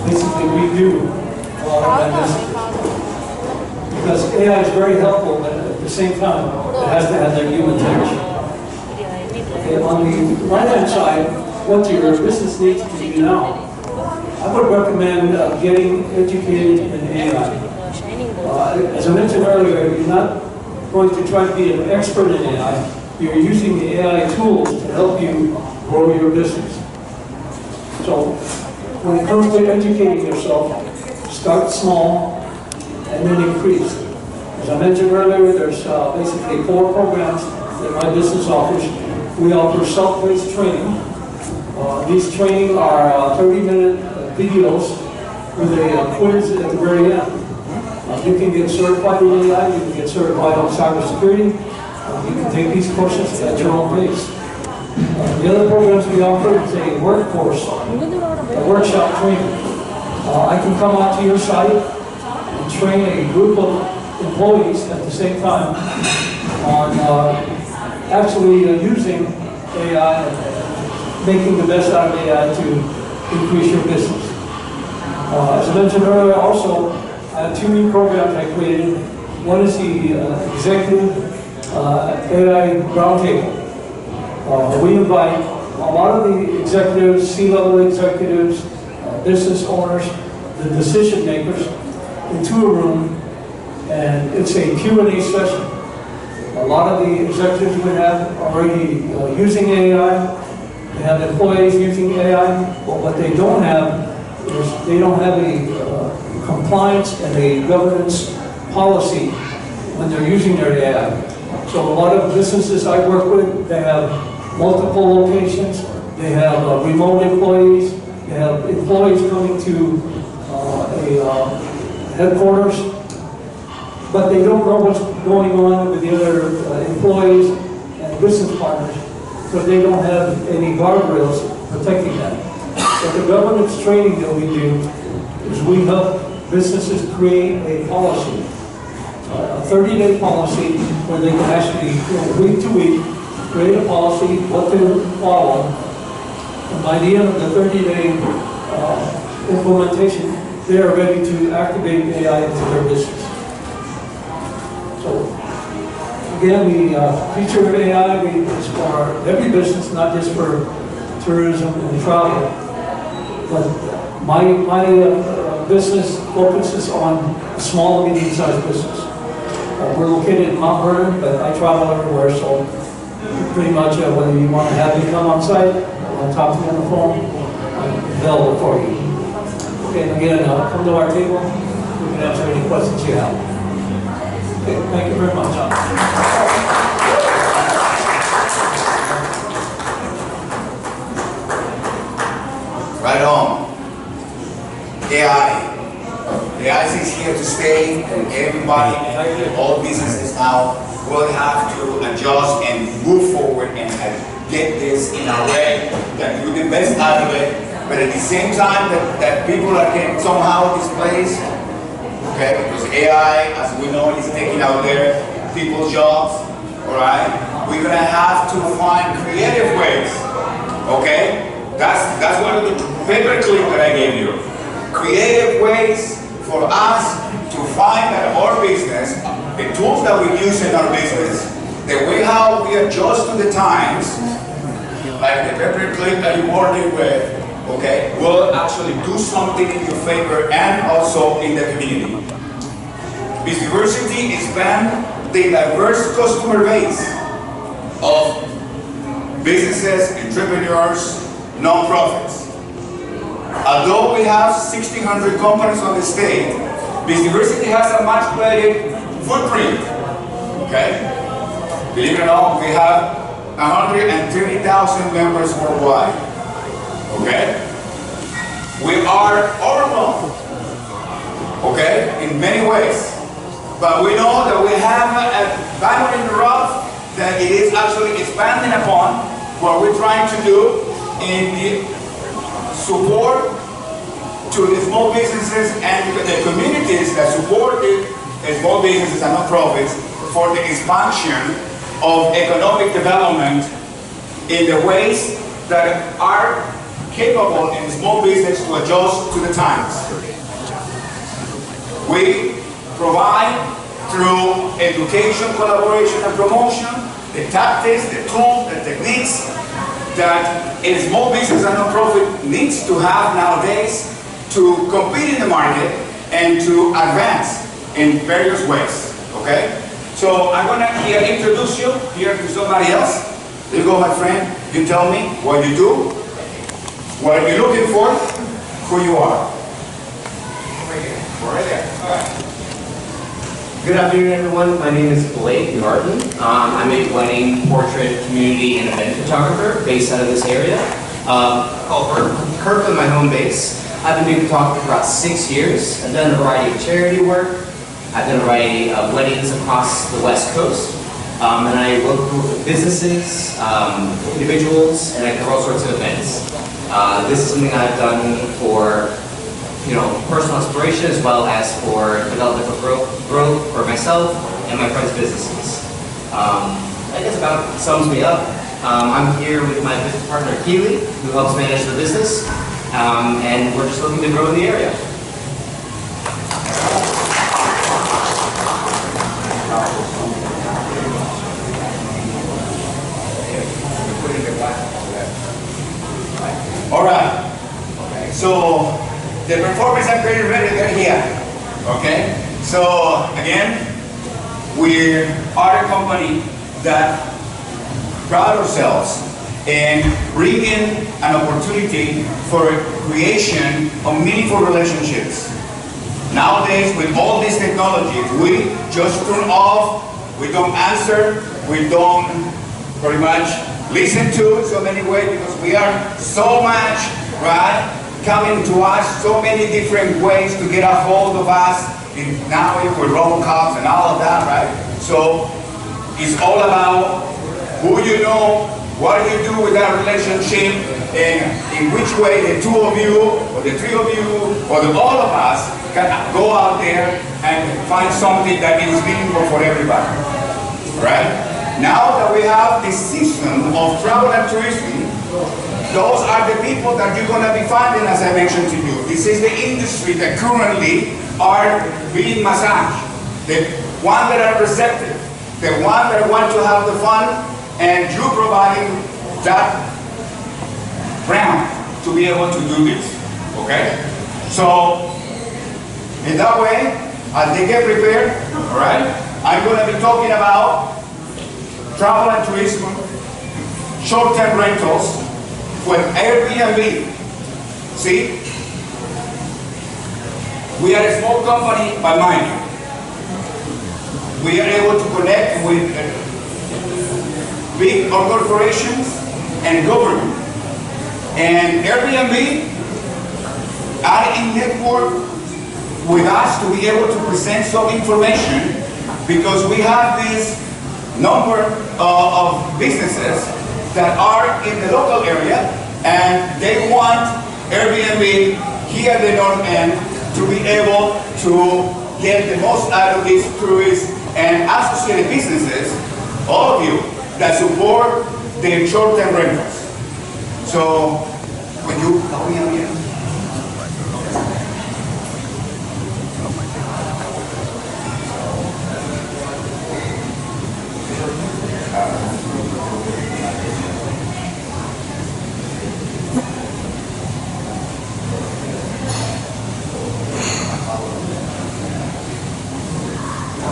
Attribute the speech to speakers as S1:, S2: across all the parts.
S1: basically redo that business. Because AI is very helpful, but at the same time, it has to have that human touch. Okay, on the right-hand side, what your business needs to do now, I would recommend getting educated in AI. As I mentioned earlier, you're not going to try to be an expert in AI. You're using the AI tools to help you grow your business. So, when it comes to educating yourself, start small and then increase. As I mentioned earlier, there's basically 4 programs that my business offers. We offer self-paced training. These training are 30-minute videos with a quiz at the very end. You can get certified in AI, you can get certified on cybersecurity. You can take these courses at your own pace. The other programs we offer is a workforce, a workshop training. I can come out to your site and train a group of employees at the same time on actually using AI and making the best out of AI to increase your business. As I mentioned earlier, also, I have 2 new programs I created. One is the Executive AI Roundtable. We invite a lot of the executives, C-level executives, business owners, the decision makers into a room, and it's a Q&A session. A lot of the executives we have already using AI. They have employees using AI, but what they don't have is they don't have a compliance and a governance policy when they're using their AI. So a lot of businesses I work with, they have multiple locations, they have remote employees, they have employees coming to a headquarters, but they don't know what's going on with the other employees and business partners because they don't have any guardrails protecting them. But the governance training that we do is we help businesses create a policy, a 30-day policy where they can actually, week to week, create a policy, what to follow, and by the end of the 30-day implementation, they are ready to activate AI into their business. So, again, the future of AI is for every business, not just for tourism and travel. But my business focuses on small and medium-sized business. We're located in Mount Vernon, but I travel everywhere, so pretty much whether you want to have me come on site or talk to me on the phone, I'm available for you. Okay, and again, come to our table. We can answer any questions you have. Okay, thank you very much.
S2: Right on. AI. AI is here to stay, and everybody, all businesses now will have to adjust and move forward and get this in a way that do the best out of it, but at the same time that people are getting somehow displaced, okay, because AI, as we know, is taking out there people's jobs, all right? We're gonna have to find creative ways, okay? That's one of the paperclip that I gave you. Creative ways for us to find that our business, the tools that we use in our business, the way how we adjust to the times, like the paperclip that you're working with, okay, will actually do something in your favor and also in the community. This diversity expands the diverse customer base of businesses, entrepreneurs, non-profits. Although we have 1,600 companies on the state, this diversity has a much greater footprint, okay? Believe it or not, we have 130,000 members worldwide, okay? We are overwhelmed, okay, in many ways. But we know that we have a diamond in the rough that it is actually expanding upon what we're trying to do in the support to the small businesses and the communities that support the small businesses and non-profits for the expansion of economic development in the ways that are capable in small business to adjust to the times. We provide through education, collaboration, and promotion the tactics, the tools, the techniques that a small business and non-profit needs to have nowadays to compete in the market and to advance in various ways, okay? So I'm gonna here introduce you here to somebody else. There you go, my friend. You tell me what you do, what you're looking for, who you are. Right here. Right there. All right.
S3: Good afternoon, everyone. My name is Blake Martin. I'm a wedding, portrait, community, and event photographer based out of this area. Called Kirkland, my home base. I've been doing photography for about 6 years. I've done a variety of charity work. I've done a variety of weddings across the West Coast. And I work with businesses, individuals, and I cover all sorts of events. This is something I've done for personal inspiration as well as for development for growth for myself and my friends' businesses. I guess about sums me up. I'm here with my business partner Keely, who helps manage the business, and we're just looking to grow in the area.
S2: All right. Okay. So the performance and creative ready, they're here. Okay. So again, we are a company that proud ourselves in bringing an opportunity for creation of meaningful relationships. Nowadays, with all these technologies, we just turn off, we don't answer, we don't pretty much listen to in so many ways because we are so much, right, coming to us so many different ways to get a hold of us, now with robocops and all of that, right? So it's all about who you know, what you do with that relationship, and in which way the two of you, or the three of you, or all of us can go out there and find something that is meaningful for everybody, right? Now that we have this system of travel and tourism, those are the people that you're going to be finding, as I mentioned to you. This is the industry that currently are being massaged. The one that are receptive, the one that want to have the fun, and you providing that ground to be able to do this, okay? So, in that way, as they get prepared, all right, I'm going to be talking about travel and tourism, short-term rentals with Airbnb. See, we are a small company by mind. We are able to connect with big corporations and government. And Airbnb are in network with us to be able to present some information because we have this number of businesses that are in the local area and they want Airbnb here at the north end to be able to get the most out of these tourists and associated businesses, all of you, that support the short-term rentals. So, when you help me out here?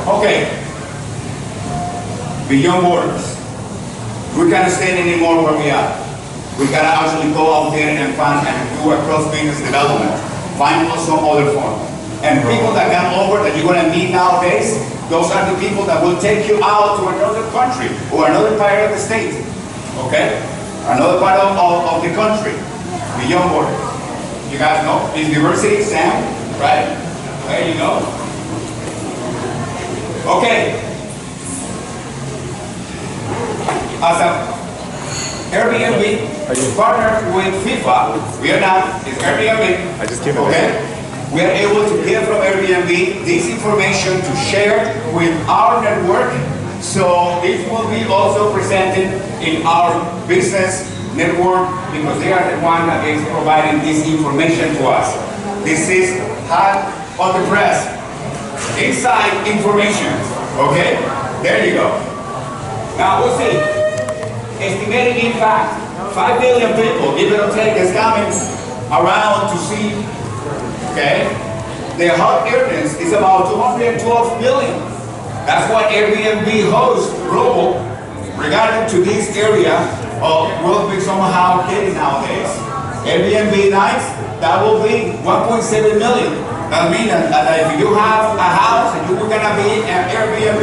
S2: Okay, beyond borders. We can't stand anymore where we are. We gotta actually go out there and find and do a cross-business development. Find some other form. And people that come over that you're gonna meet nowadays, those are the people that will take you out to another country or another part of the state. Okay? Another part of the country. Beyond borders. You guys know? It's diversity, Sam, right? There you go. Okay. As a Airbnb partner with FIFA, we are not, it's Airbnb.
S4: I just came in.
S2: Okay. We are able to get from Airbnb this information to share with our network. So this will be also presented in our business network because they are the one that is providing this information to us. This is hot on the press. Inside information. Okay? There you go. Now we'll see. Estimated impact. 5 billion people, give or take, is coming around to see. Okay? The hot airness is about 212 million. That's what Airbnb hosts global regarding to this area will be somehow getting nowadays. Airbnb nights, that will be 1.7 million. That means that if you have a house and you're gonna be an Airbnb,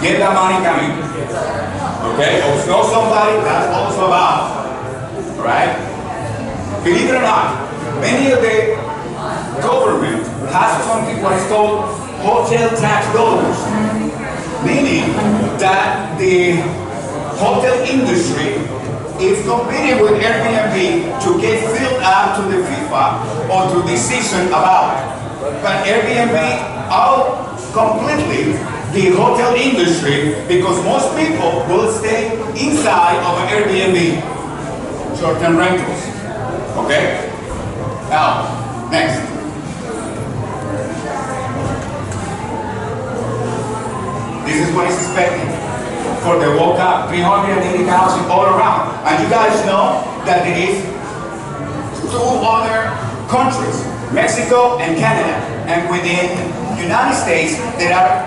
S2: get that money coming. Okay? Or know somebody that's also about. Right? Believe it or not, many of the government has something what is called hotel tax dollars, meaning that the hotel industry is competing with Airbnb to get filled up to the FIFA or to the season about. But Airbnb out completely the hotel industry because most people will stay inside of an Airbnb, short-term rentals. Okay? Now, next. This is what is expected for the World Cup, 380,000 all around. And you guys know that there is 2 other countries, Mexico and Canada. And within the United States, there are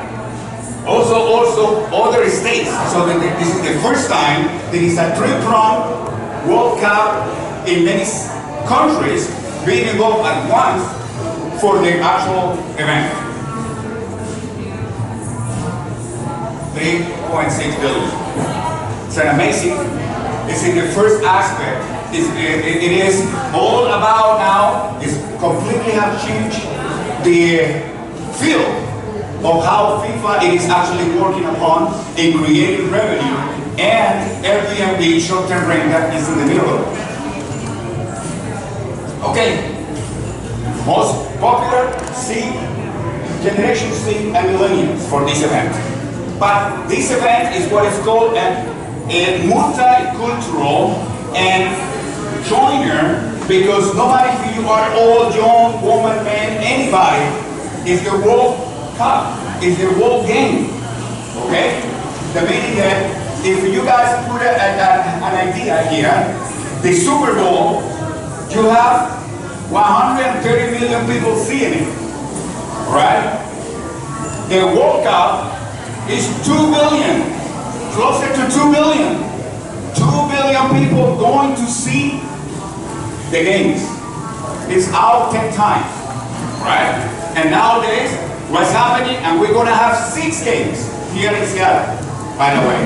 S2: also other states. So this is the first time there is a 3-pronged World Cup in many countries being involved at once for the actual event. 3.6 billion. It's an amazing, it's in the first aspect. It is all about now, it's completely have changed the field of how FIFA it is actually working upon in creating revenue, and Airbnb short-term rental is in the middle. Okay, most popular C, Generation C and Millennials for this event. But this event is what is called a multicultural and joiner, because nobody, if you are old, young, woman, man, anybody, is the World Cup, is the World Game. Okay? The meaning that if you guys put an idea here, the Super Bowl, you have 130 million people seeing it. Right? The World Cup is 2 billion, closer to 2 billion. 2 billion people going to see the games. It's out 10 times, right? And nowadays, what's happening, and we're gonna have 6 games here in Seattle, by the way.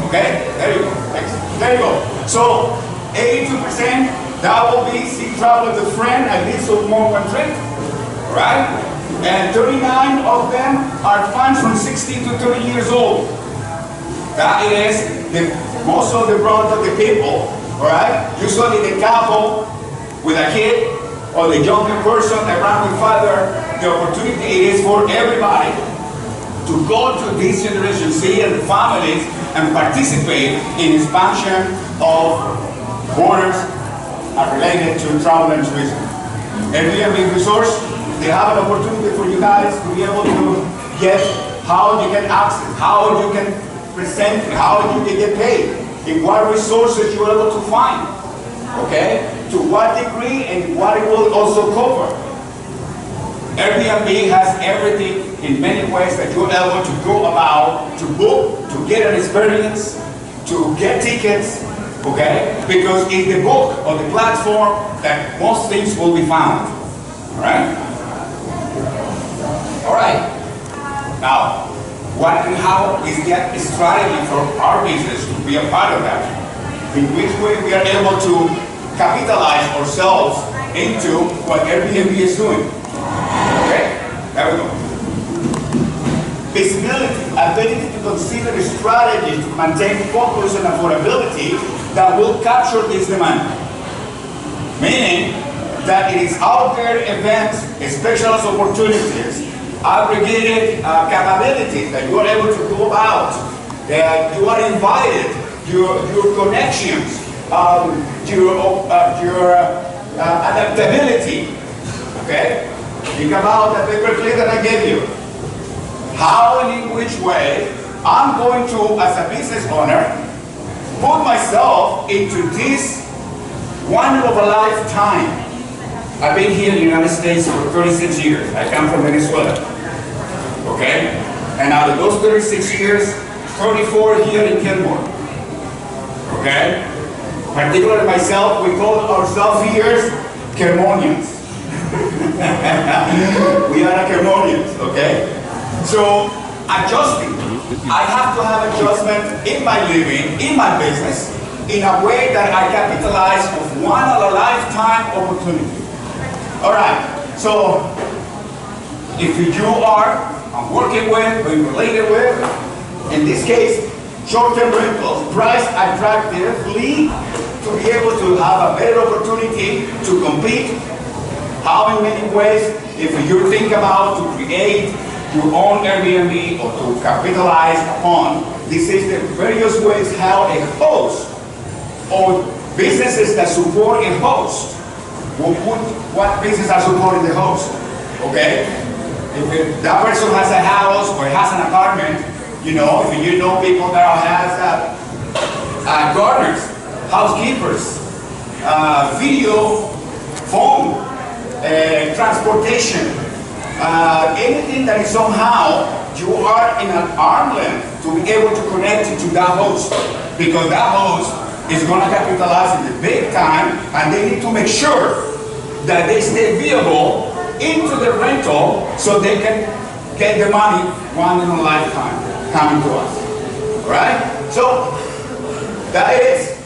S2: Okay, there you go, thanks. There you go. So, 82%, that will be see travel with a friend, at least of more one trip, right? And 39 of them are fans from 16 to 30 years old. That is most of the brunt of the people, all right? Usually the couple with a kid or the younger person around with father, the opportunity it is for everybody to go to this Generation C and the families and participate in expansion of borders related to travel and tourism. Airbnb resource, they have an opportunity for you guys to be able to get how you can access, how you can present, how you can get paid, in what resources you're able to find, okay? To what degree and what it will also cover. Airbnb has everything in many ways that you're able to go about, to book, to get an experience, to get tickets, okay? Because in the book or the platform that most things will be found, all right? All right. Now, what and how is that strategy for our business to be a part of that? In which way we are able to capitalize ourselves into what Airbnb is doing. Okay? There we go. Visibility, ability to consider strategies to maintain focus and affordability that will capture this demand. Meaning that it is out there events, specialist opportunities, aggregated capabilities that you are able to go about, that you are invited, your connections, your adaptability. Okay? Think about the paperclip that I gave you. How and in which way I'm going to, as a business owner, put myself into this one of a lifetime. I've been here in the United States for 36 years. I come from Venezuela. Okay? And out of those 36 years, 34 here in Kenmore. Okay? Particularly myself, we call ourselves here Kermonians. We are Kermonians, okay? So, adjusting. I have to have adjustment in my living, in my business, in a way that I capitalize on one of a lifetime opportunity. Alright, so if you are working with, or related with, in this case, short-term rentals, priced attractively to be able to have a better opportunity to compete. How in many ways, if you think about to create your own Airbnb or to capitalize upon, this is the various ways how a host or businesses that support a host will put what business are supporting the host. Okay? If that person has a house or has an apartment, you know, if you know people that has gardeners, housekeepers, video, phone, transportation, anything that is somehow you are in an arm length to be able to connect it to that host, because that host is going to capitalize in the big time, and they need to make sure that they stay viable into the rental so they can get the money one in a lifetime coming to us. Alright? So that is,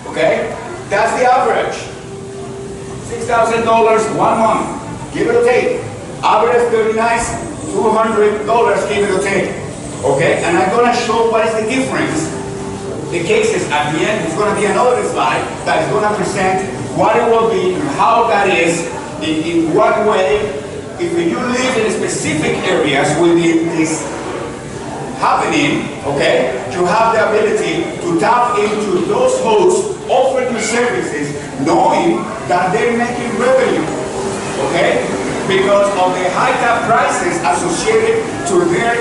S2: okay? That's the average. $6,000 1 month, give it or take. Average 39, $200, give it or take. Okay? And I'm going to show what is the difference. The cases at the end, it's going to be another slide that is going to present what it will be and how that is, in what way, if you live in specific areas within this happening, okay, you have the ability to tap into those hosts, offer you services, knowing that they're making revenue, okay, because of the high tap prices associated to their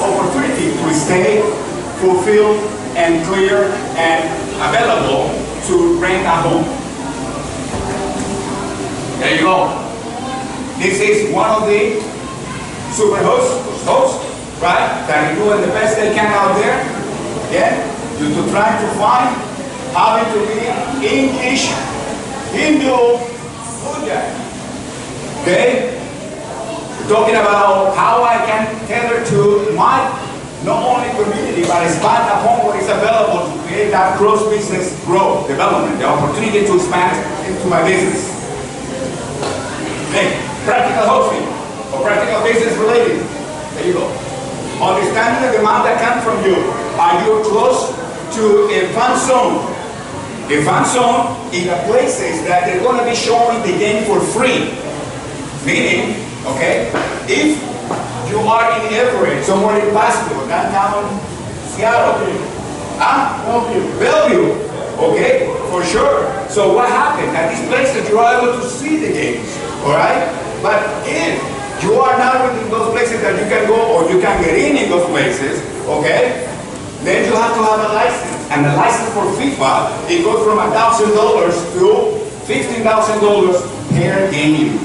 S2: opportunity to stay fulfilled and clear and available to rent a home. There you go. This is one of the super hosts, right? That are doing the best they can out there. Yeah? To try to find, having to be English, Hindu, Buddha. Okay? Talking about how I can tether to my not only community, but expand upon what is available to create that cross-business growth, development, the opportunity to expand into my business. Okay, practical hosting, or practical business related. There you go. Understanding the demand that comes from you. Are you close to a fan zone? A fan zone in the places that they're going to be showing the game for free. Meaning, okay, if you are in Everett, somewhere in Pasco, downtown Seattle, Bellevue, okay, for sure. So what happened? At these places, you are able to see the games, all right? But if you are not within those places that you can go, or you can get in those places, okay, then you have to have a license. And the license for FIFA, it goes from $1,000 to $15,000 per game.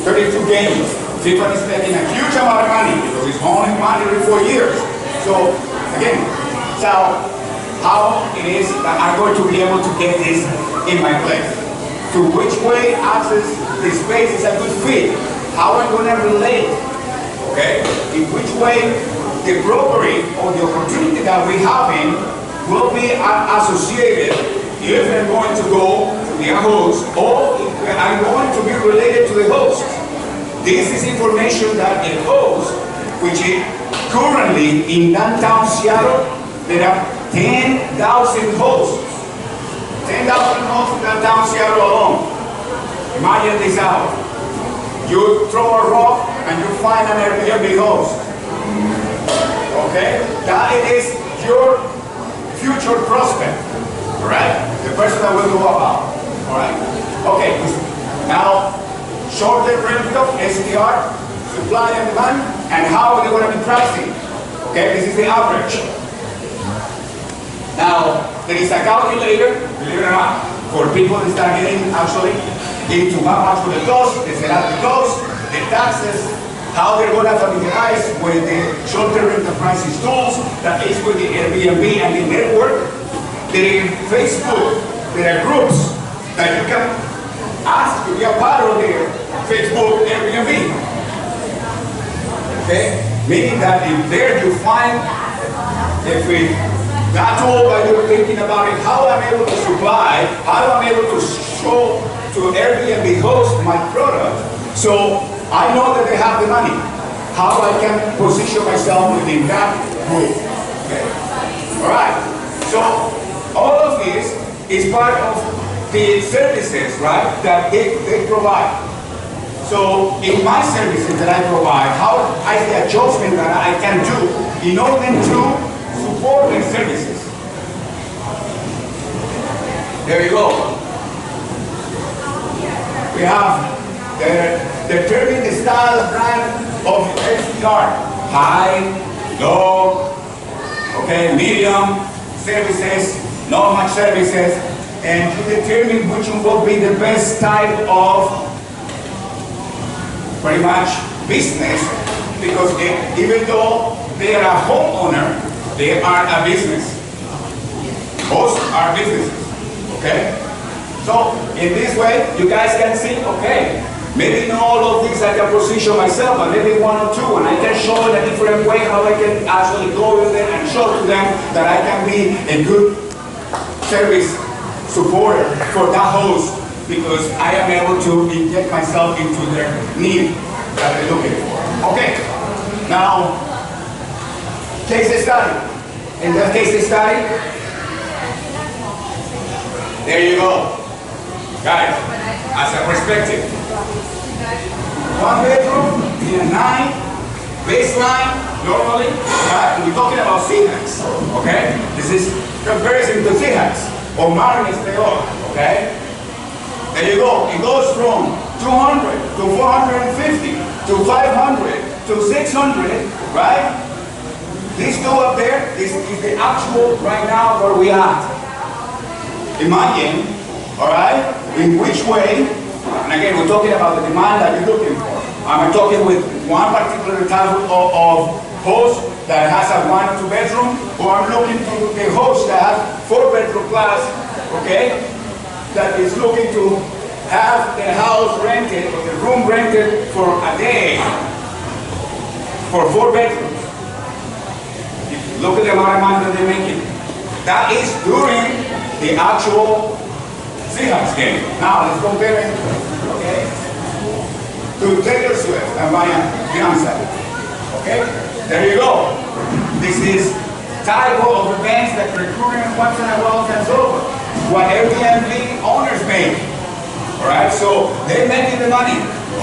S2: 32 games. FIFA is spending a huge amount of money because it's only money every 4 years. So, again, so how it is that I'm going to be able to get this in my place? To which way access the space is a good fit? How I'm going to relate? Okay? In which way the brokering or the opportunity that we have in will be associated if I'm going to go to the host or if I'm going to be related to the host. This is information that a host, which is currently in downtown Seattle, there are 10,000 hosts. 10,000 hosts in downtown Seattle alone. Imagine this out. You throw a rock and you find an Airbnb host. Okay? That is your future prospect. All right? The first one will go about. All right? Okay. Now, short-term rental, STR, supply and demand, and how are they going to be pricing? Okay, this is the average. Now, there is a calculator, believe it or not, for people that start getting actually into how much will it cost, the setup cost, the taxes, how they're going to familiarize with the short-term rental pricing tools, that is with the Airbnb and the network. There are Facebook, there are groups that you can ask to be a part of their Facebook Airbnb. Okay? Meaning that if there you find, if we that tool that you're thinking about it, how I'm able to supply, how I'm able to show to Airbnb host my product, so I know that they have the money. How I can position myself within that group. Okay. Alright. So all of this is part of the services, right, that they provide. So in my services that I provide, how is the adjustment that I can do in order to support their services? There you go. We have determine the style brand of SDR. High, low, okay, medium services, not much services, and to determine which one will be the best type of pretty much business, because even though they are a homeowner, they are a business. Both are businesses, okay? So in this way, you guys can see, okay, maybe in all of these I can position myself, but maybe one or two, and I can show in a different way how I can actually go with them and show to them that I can be a good service supporter for that host, because I am able to inject myself into their need that they're looking for. Okay, now, case study. In that case study, there you go. Guys, as a perspective. 1 bedroom in a 9, baseline, normally, we're talking about CHACs, okay? This is comparison to CHACs, or Marines they are, okay? There you go, it goes from 200 to 450 to 500 to 600, right? These two up there, this is the actual right now where we are. Imagine, all right, in which way, and again, we're talking about the demand that you're looking for. I'm talking with one particular type of host that has a 1 or 2 bedroom, or I'm looking to a host that has 4 bedroom plus, okay, that is looking to have the house rented, or the room rented for a day, for 4 bedrooms. Look at the amount of money that they're making. That is during the actual Seahawks game. Now let's compare it, okay, to Taylor Swift and Beyonce. Okay, there you go. This is type of events that recruiting once in a while comes over. What Airbnb owners make. All right, so they're making the money.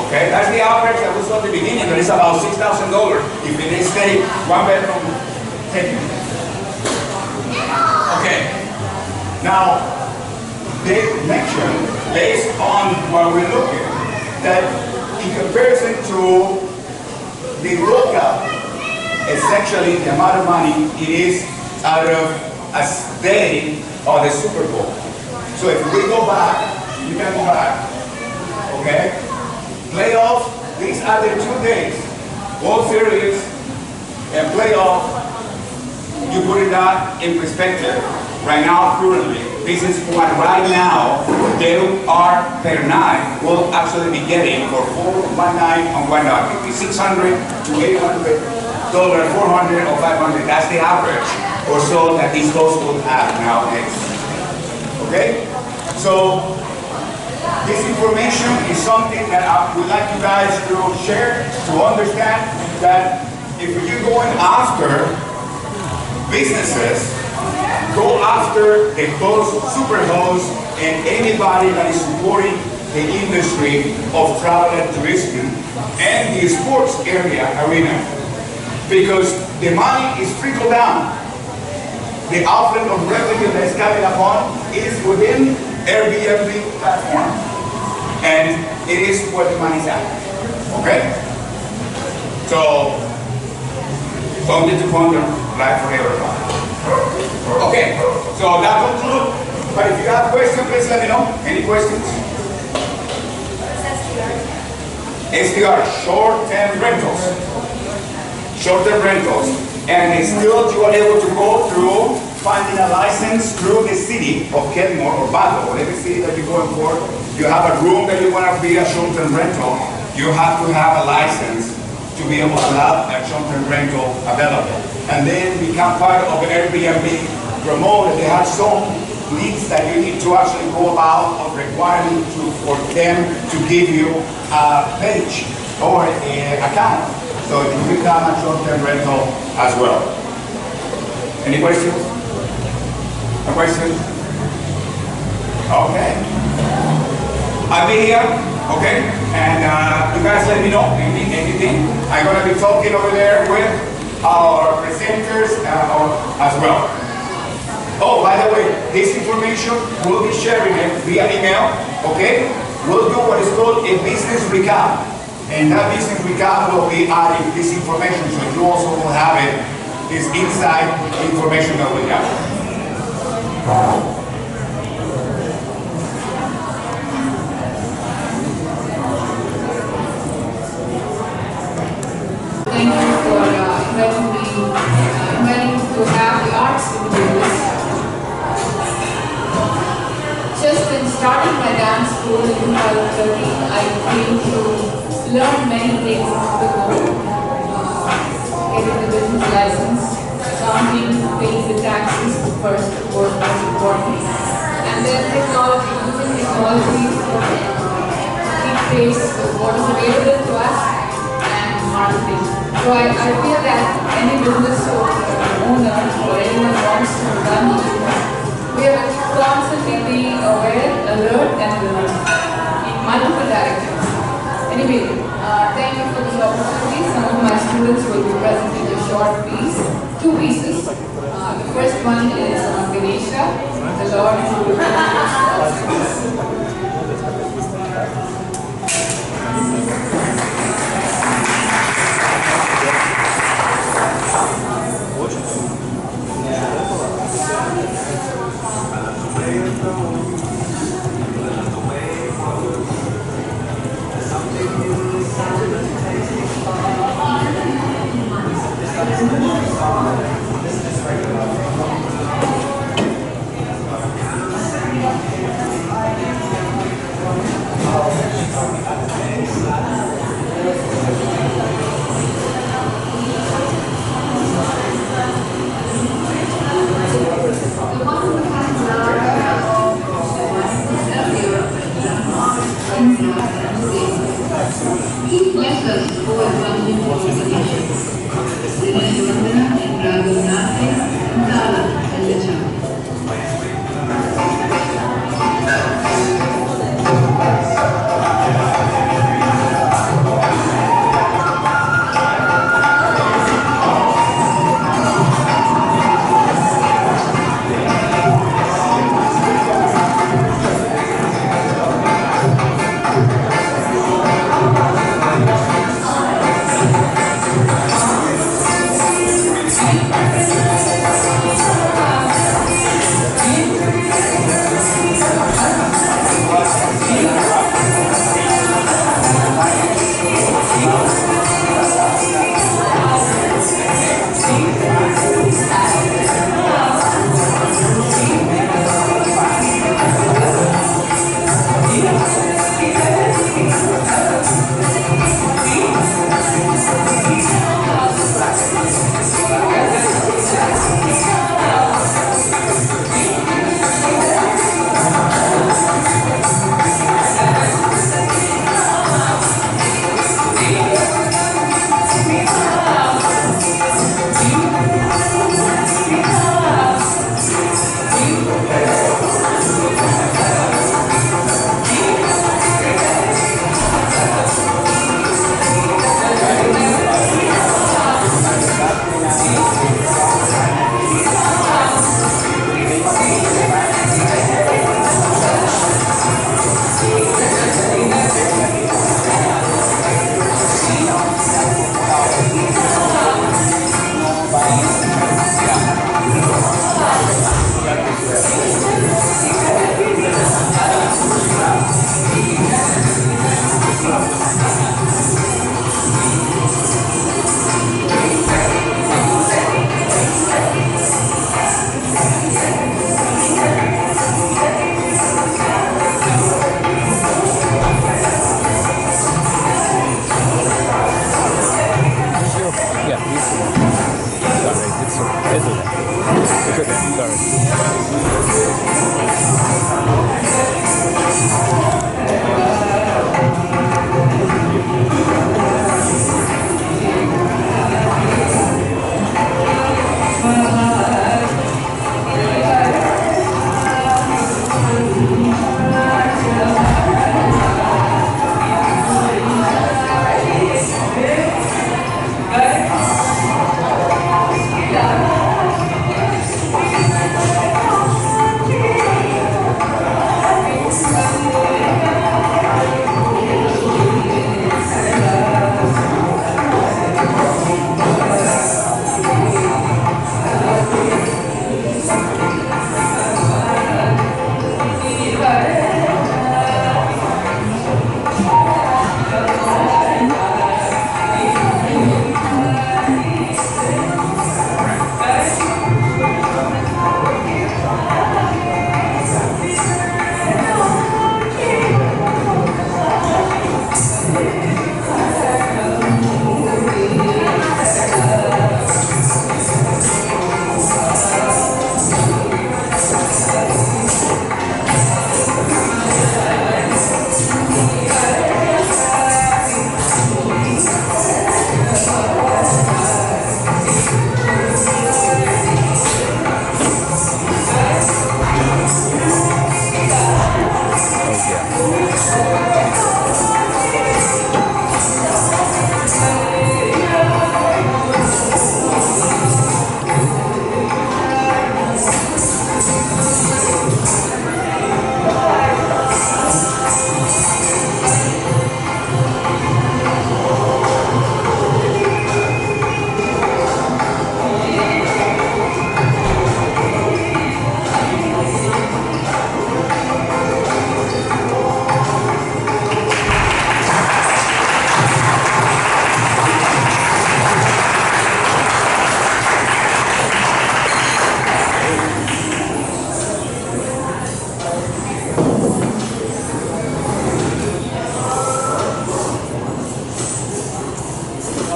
S2: Okay, that's the average that we saw at the beginning. That is about $6,000 if they stay 1 bedroom. Okay, now they mentioned, based on what we're looking, that in comparison to the local, essentially the amount of money it is out of a day of the Super Bowl. So if we go back, you can go back, okay? Playoffs, these are the 2 days, World Series and playoff. You put it that in perspective. Right now, currently, this is what right now they are per night will actually be getting for 1 night on 1 night. It is $600 to $800, $400 or $500. That's the average or so that these hosts will have nowadays. Okay? So this information is something that I would like you guys to share, to understand that if you're going after businesses, go after the host, super host, and anybody that is supporting the industry of travel and tourism and the sports arena. Because the money is trickle down. the outlet of revenue that is coming upon is within Airbnb platform. And it is where the money's at. Okay? So, something to ponder, right, for everybody. Okay, so that concludes. But if you have questions, please let me know. Any questions? STR, short-term rentals. Short-term rentals. And still you are able to go through finding a license through the city of Kenmore or Bato, whatever city that you're going for. You have a room that you want to be a short-term rental. You have to have a license to be able to have a short-term rental available. And then become part of Airbnb promote. They have some leads that you need to actually go about of requiring for them to give you a page or an account. So it can become a short-term rental as well. Any questions? A question? Okay. I'll be here, okay? And you guys let me know if you need anything. I'm going to be talking over there with our presenters as well. Oh, by the way, this information, we'll be sharing it via email, okay? We'll do what is called a business recap. And that business recap will be adding this information, so you also will have it, this inside information that we have.
S4: Thank you for inviting me to have the arts studios. Just in starting my dance school in 2013, I came to learn many things on the go. Getting the business license, accounting, paying the taxes, first of course, most important. And then technology, using technology to keep pace with what is available to us and marketing. So I feel that any business owner or anyone wants to run a business, we have to constantly be aware, alert, and learn in multiple directions. Anyway, thank you for this opportunity. Some of my students will be presenting a short piece, 2 pieces. The first one is on Ganesha, the Lord who will Thank you.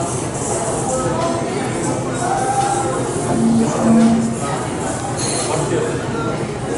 S4: uh,